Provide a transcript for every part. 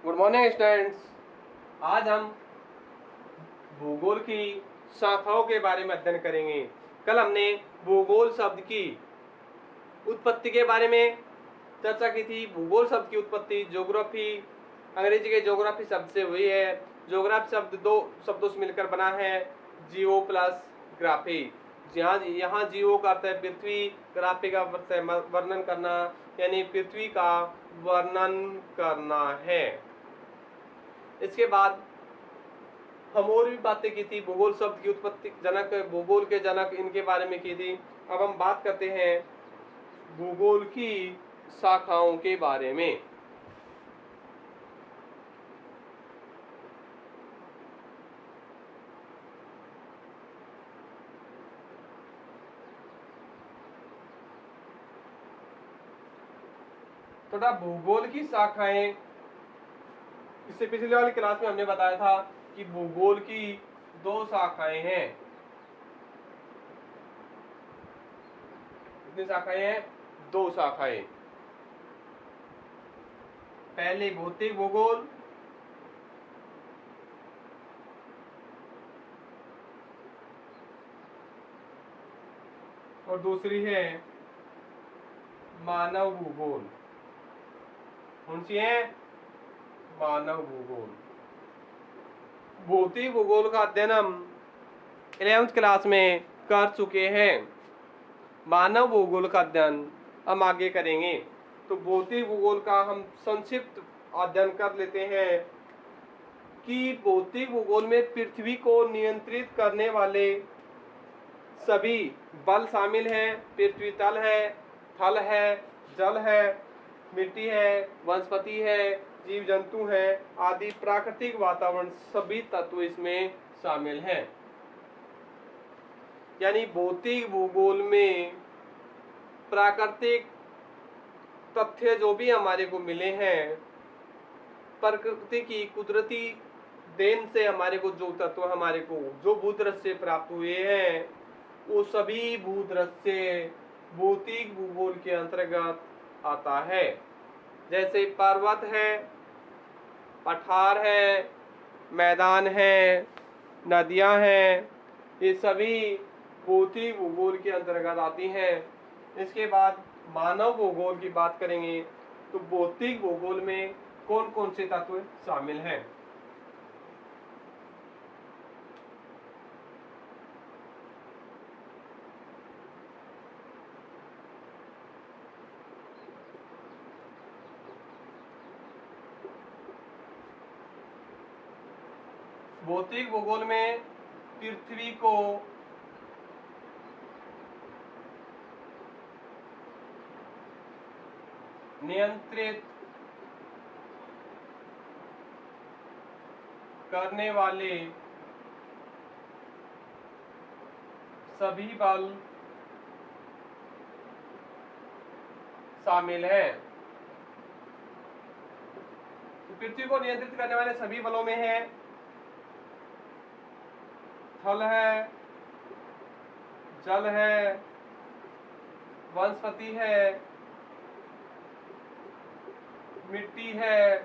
Good morning students. आज हम भूगोल की शाखाओं के बारे में अध्ययन करेंगे। कल हमने भूगोल शब्द की उत्पत्ति के बारे में चर्चा की थी। भूगोल शब्द की उत्पत्ति ज्योग्राफी, अंग्रेजी के ज्योग्राफी शब्द से हुई है। ज्योग्राफी शब्द दो शब्दों से मिलकर बना है, जियो प्लस ग्राफी। यहाँ जियो का अर्थ है पृथ्वी, ग्राफी का अर्थ है वर्णन करना, यानी पृथ्वी का वर्णन करना है। इसके बाद हम और भी बातें की थी। भूगोल शब्द की उत्पत्ति जनक, भूगोल के जनक, इनके बारे में की थी। अब हम बात करते हैं भूगोल की शाखाओं के बारे में। थोड़ा भूगोल की शाखाएं, इससे पिछले वाली क्लास में हमने बताया था कि भूगोल की दो शाखाएं हैं। कितनी शाखाएं हैं? दो शाखाएं। पहले भौतिक भूगोल और दूसरी है मानव भूगोल। कौन सी है? मानव भूगोल। भौतिक भूगोल का अध्ययन हम 11वीं क्लास में कर चुके हैं। मानव भूगोल का अध्ययन हम आगे करेंगे। तो भौतिक भूगोल का हम संक्षिप्त अध्ययन कर लेते हैं कि भौतिक भूगोल में पृथ्वी को नियंत्रित करने वाले सभी बल शामिल हैं। पृथ्वी तल है, थल है, जल है, मिट्टी है, वनस्पति है, जीव जंतु है आदि प्राकृतिक वातावरण, सभी तत्व इसमें शामिल हैं। यानी भौतिक भूगोल में प्राकृतिक तथ्य जो भी हमारे को मिले हैं, प्रकृति की कुदरती देन से हमारे को जो तत्व हमारे को जो भूदृश्य से प्राप्त हुए हैं, वो सभी भूदृश्य भौतिक भूगोल के अंतर्गत आता है। जैसे पर्वत है, पठार है, मैदान है, नदियां हैं, ये सभी भौतिक भूगोल के अंतर्गत आती हैं। इसके बाद मानव भूगोल की बात करेंगे तो भौतिक भूगोल में कौन कौन से तत्व शामिल हैं। भौतिक भूगोल में पृथ्वी को नियंत्रित करने वाले सभी बल शामिल हैं। तो पृथ्वी को नियंत्रित करने वाले सभी बलों में है थल है, जल है, वनस्पति है, मिट्टी है,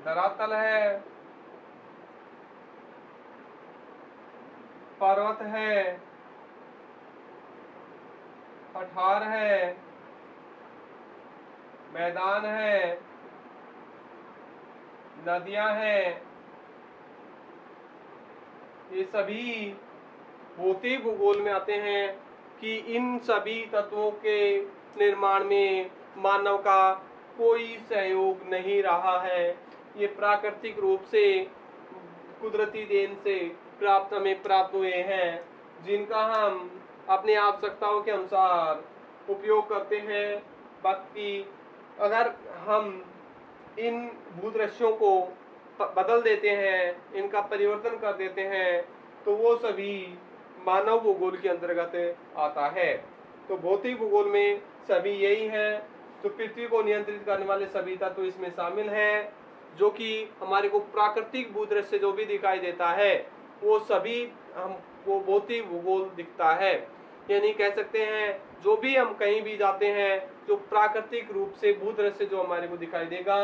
धरातल है, पर्वत है, पठार है, मैदान है, नदियां हैं। ये सभी भौतिक भूगोल में आते हैं कि इन सभी तत्वों के निर्माण में मानव का कोई सहयोग नहीं रहा है। ये प्राकृतिक रूप से कुदरती देन से प्राप्त हुए हैं, जिनका हम अपनी आवश्यकताओं के अनुसार उपयोग करते हैं। बाकी अगर हम इन भूदृश्यों को बदल देते हैं, इनका परिवर्तन कर देते हैं, तो वो सभी मानव भूगोल के अंतर्गत आता है। तो भौतिक भूगोल में सभी यही हैं। तो पृथ्वी को नियंत्रित करने वाले सभी तत्व इसमें शामिल हैं, जो कि हमारे को प्राकृतिक भूदृश्य जो भी दिखाई देता है वो सभी वो भौतिक भूगोल दिखता है। यानी कह सकते हैं जो भी हम कहीं भी जाते हैं, जो प्राकृतिक रूप से भूदृश्य जो हमारे को दिखाई देगा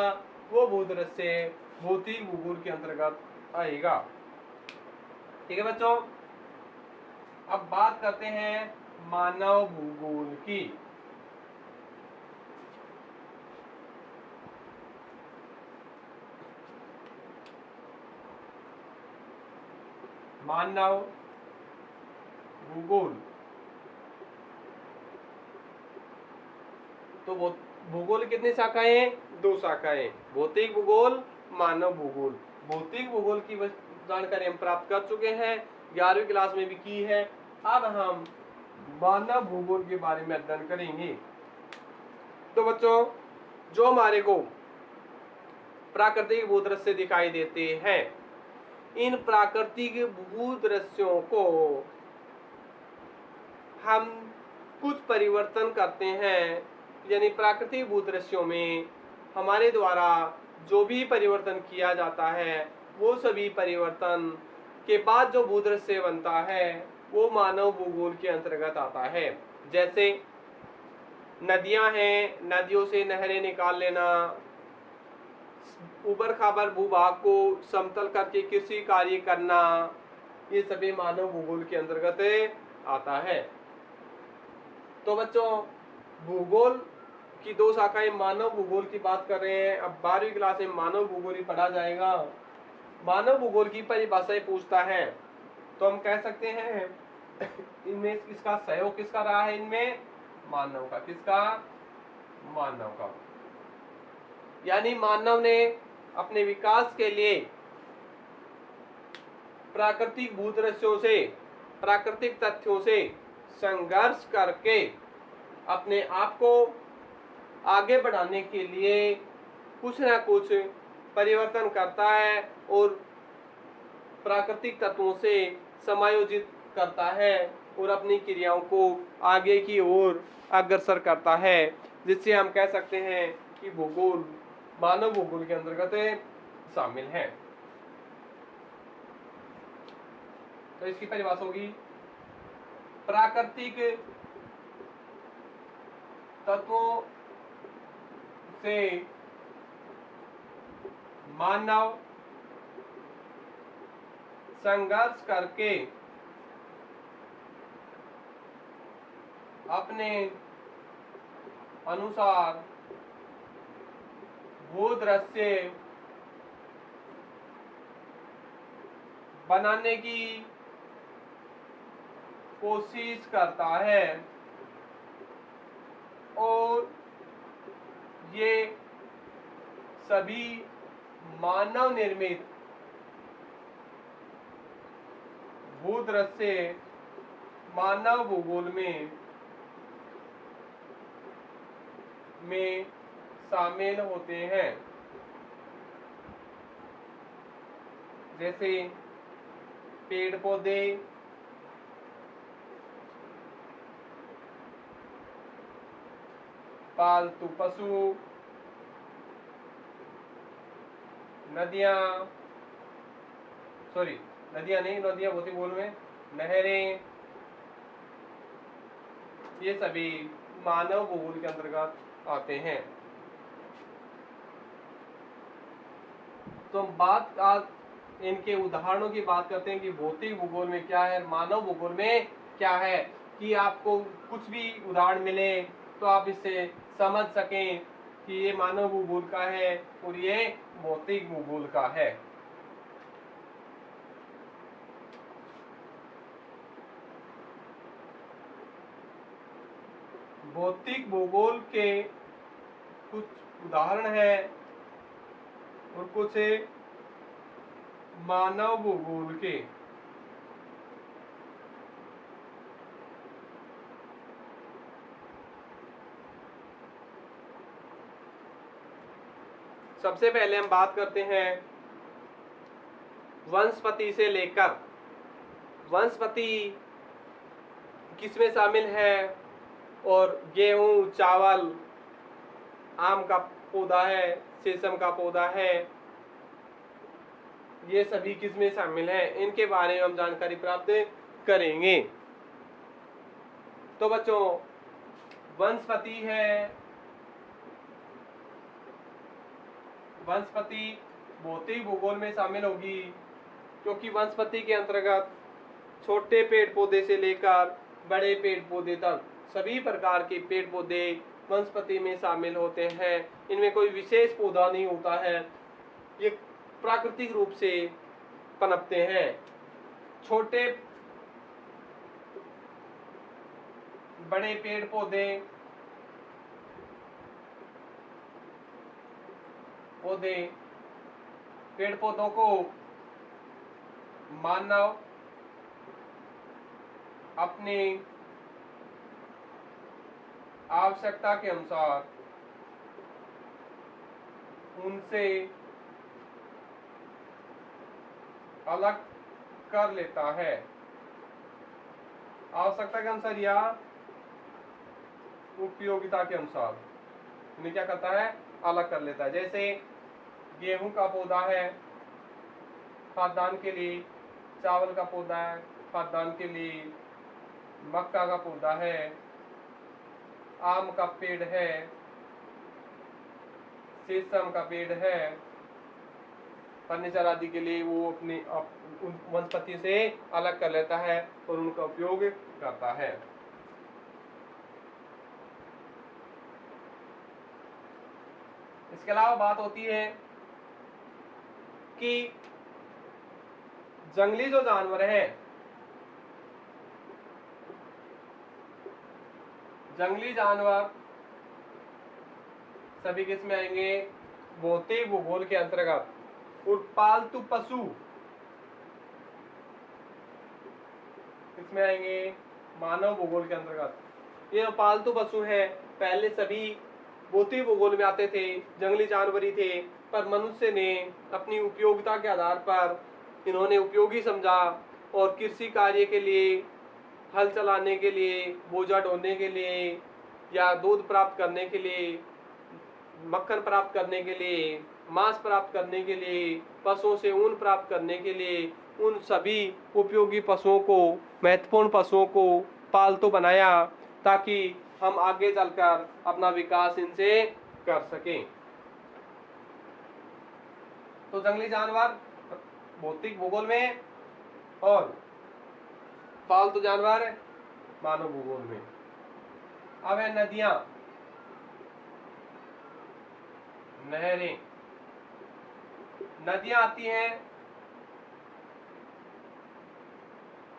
वो भूदृश्य भौतिक भूगोल के अंतर्गत आएगा। ठीक है बच्चों, अब बात करते हैं मानव भूगोल की। मानव भूगोल तो भूगोल कितनी शाखाएं हैं? 2 शाखाएं, भौतिक भूगोल, मानव भूगोल। भौतिक भूगोल की जानकारी हम प्राप्त कर चुके हैं, 11वीं क्लास में भी की है। अब हम मानव भूगोल के बारे में अध्ययन करेंगे। तो बच्चों, जो हमारे को प्राकृतिक भूदृश्य दिखाई देते हैं, इन प्राकृतिक भूदृश्यों को हम कुछ परिवर्तन करते हैं, यानी प्राकृतिक भूदृश्यों में हमारे द्वारा जो भी परिवर्तन किया जाता है वो सभी परिवर्तन के बाद जो भूदृश्य बनता है वो मानव भूगोल के अंतर्गत आता है। जैसे नदियां हैं, नदियों से नहरें निकाल लेना, ऊबर खाबर भूभाग को समतल करके कृषि कार्य करना, ये सभी मानव भूगोल के अंतर्गत आता है। तो बच्चों, भूगोल की 2 शाखाएं, मानव भूगोल की बात कर रहे हैं। अब 12वीं क्लास में मानव भूगोल ही पढ़ा जाएगा। मानव भूगोल की परिभाषाएं पूछता है तो हम कह सकते हैं इनमें किसका सहयोग किसका रहा है? इनमें मानव का। किसका? मानव का। यानी मानव ने अपने विकास के लिए प्राकृतिक भूदृश्यों से, प्राकृतिक तथ्यों से संघर्ष करके अपने आप को आगे बढ़ाने के लिए कुछ ना कुछ परिवर्तन करता है और प्राकृतिक तत्वों से समायोजित करता है और अपनी क्रियाओं को आगे की ओर अग्रसर करता है, जिससे हम कह सकते हैं कि भूगोल मानव भूगोल के अंतर्गत शामिल है। तो इसकी परिभाषा होगी प्राकृतिक तत्वों से मानव संघर्ष करके अपने अनुसार भूदृश्य बनाने की कोशिश करता है और ये सभी मानव निर्मित भूदृश्य मानव भूगोल में शामिल होते हैं। जैसे पेड़ पौधे, पालतू पशु, नदियां नहीं, नदियां भौतिक भूगोल में, नहरें, ये सभी मानव भूगोल के अंतर्गत आते हैं। तो हम बात आज इनके उदाहरणों की बात करते हैं कि भौतिक भूगोल में क्या है, मानव भूगोल में क्या है, कि आपको कुछ भी उदाहरण मिले तो आप इससे समझ सकें कि ये मानव भूगोल का है और ये भौतिक भूगोल का है। भौतिक भूगोल के कुछ उदाहरण हैं और कुछ मानव भूगोल के। सबसे पहले हम बात करते हैं वनस्पति से लेकर, वनस्पति किसमें शामिल है, और गेहूं, चावल, आम का पौधा है, शीशम का पौधा है, ये सभी किसमें शामिल है, इनके बारे में हम जानकारी प्राप्त करेंगे। तो बच्चों वनस्पति है, वनस्पति भौतिक भूगोल में शामिल होगी, क्योंकि वनस्पति के अंतर्गत छोटे पेड़ पौधे से लेकर बड़े पेड़ पौधे तक सभी प्रकार के पेड़ पौधे वनस्पति में शामिल होते हैं। इनमें कोई विशेष पौधा नहीं होता है, ये प्राकृतिक रूप से पनपते हैं। छोटे बड़े पेड़ पौधे पेड़ पौधों को मानव अपनी आवश्यकता के अनुसार उनसे अलग कर लेता है। आवश्यकता के अनुसार या उपयोगिता के अनुसार इन्हें क्या करता है, अलग कर लेता है। जैसे गेहूं का पौधा है खाद्यान्न के लिए, चावल का पौधा है खाद्यान्न के लिए, मक्का का पौधा है, आम का पेड़ है, शीशम का पेड़ है, फर्नीचर आदि के लिए वो अपनी वनस्पति से अलग कर लेता है और उनका उपयोग करता है। इसके अलावा बात होती है कि जंगली जो जानवर हैं, जंगली जानवर सभी किसमें आएंगे, भौतिक भूगोल के अंतर्गत। और पालतू पशु किसमें आएंगे, मानव भूगोल के अंतर्गत। ये पालतू पशु हैं पहले सभी भौतिक भूगोल में आते थे, जंगली जानवर ही थे, पर मनुष्य ने अपनी उपयोगिता के आधार पर इन्होंने उपयोगी समझा और कृषि कार्य के लिए, हल चलाने के लिए, बोझा ढोने के लिए या दूध प्राप्त करने के लिए, मक्खन प्राप्त करने के लिए, मांस प्राप्त करने के लिए, पशुओं से ऊन प्राप्त करने के लिए, उन सभी उपयोगी पशुओं को, महत्वपूर्ण पशुओं को पालतू बनाया ताकि हम आगे चलकर अपना विकास इनसे कर सकें। तो जंगली जानवर भौतिक भूगोल में और पालतू जानवर मानव भूगोल में। अब है नदियां, नहरें। नदियां आती हैं,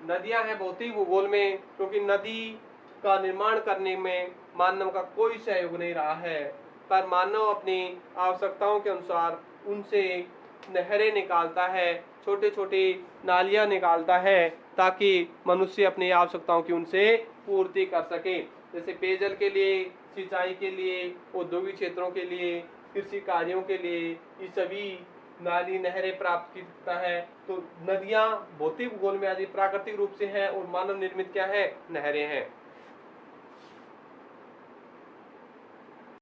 नदियां हैं भौतिक भूगोल में, क्योंकि नदी का निर्माण करने में मानव का कोई सहयोग नहीं रहा है, पर मानव अपनी आवश्यकताओं के अनुसार उनसे नहरें निकालता है, छोटे छोटे नालियां निकालता है ताकि मनुष्य अपनी आवश्यकताओं की उनसे पूर्ति कर सके। जैसे पेयजल के लिए, सिंचाई के लिए, औद्योगिक क्षेत्रों के लिए, कृषि कार्यों के लिए ये सभी नाली नहरें प्राप्त करता है। तो नदियां भौतिक भूगोल में आदि प्राकृतिक रूप से हैं और मानव निर्मित क्या है, नहरें हैं।